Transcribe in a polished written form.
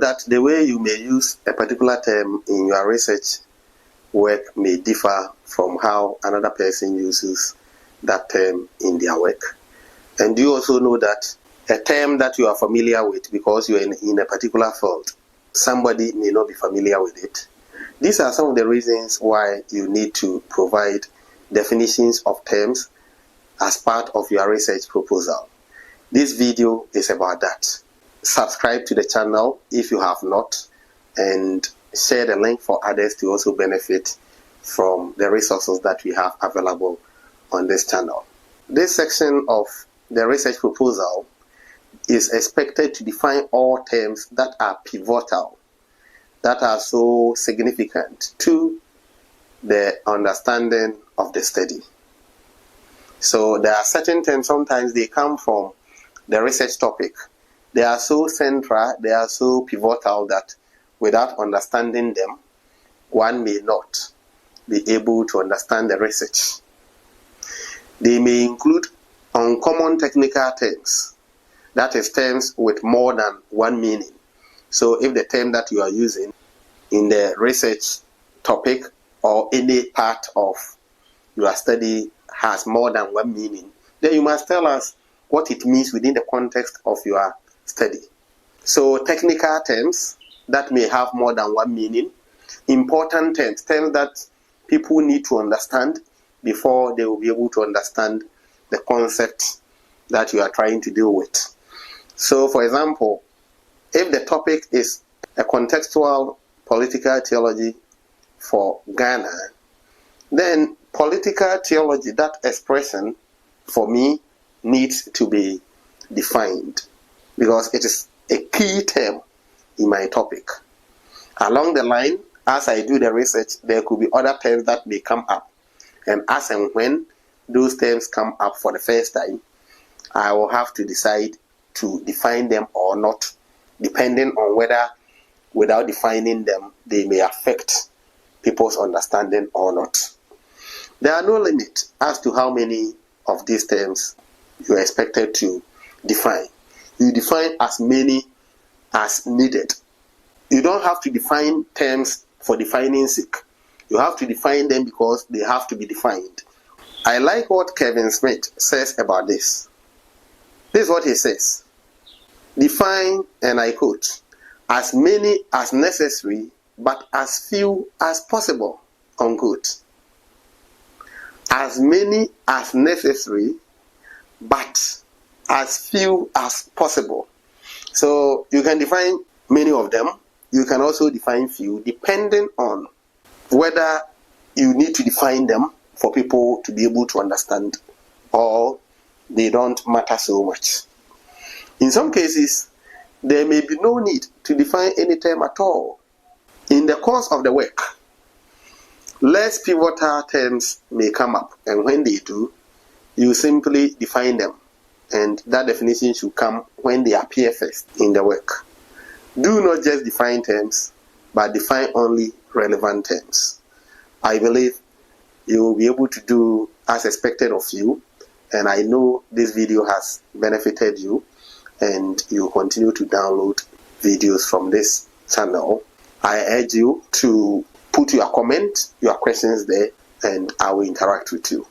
that the way you may use a particular term in your research work may differ from how another person uses that term in their work? And do you also know that a term that you are familiar with because you are in a particular field, somebody may not be familiar with it? These are some of the reasons why you need to provide definitions of terms as part of your research proposal. This video is about that. Subscribe to the channel if you have not, and share the link for others to also benefit from the resources that we have available on this channel. This section of the research proposal is expected to define all terms that are pivotal, that are so significant to the understanding of the study. So there are certain terms, sometimes they come from the research topic. They are so central, they are so pivotal that without understanding them, one may not be able to understand the research. They may include uncommon technical terms, that is, terms with more than one meaning. So if the term that you are using in the research topic or any part of your study has more than one meaning, then you must tell us what it means within the context of your study. So technical terms that may have more than one meaning, important terms, terms that people need to understand before they will be able to understand the concept that you are trying to deal with. So for example, if the topic is a contextual political theology for Ghana, then political theology, that expression for me needs to be defined because it is a key term in my topic. Along the line, as I do the research, there could be other terms that may come up. And as and when those terms come up for the first time, I will have to decide to define them or not, depending on whether without defining them, they may affect people's understanding or not. There are no limits as to how many of these terms you are expected to define. You define as many as needed. You don't have to define terms for defining sake. You have to define them because they have to be defined. I like what Kevin Smith says about this. This is what he says. Define, and I quote, as many as necessary, but as few as possible, unquote. As many as necessary, but as few as possible. So you can define many of them. You can also define few, depending on whether you need to define them for people to be able to understand, or they don't matter so much. In some cases, there may be no need to define any term at all. In the course of the work, less pivotal terms may come up, and when they do, you simply define them, and that definition should come when they appear first in the work. Do not just define terms, but define only relevant terms. I believe you will be able to do as expected of you, and I know this video has benefited you, and you continue to download videos from this channel. I urge you to put your comment, your questions there, and I will interact with you.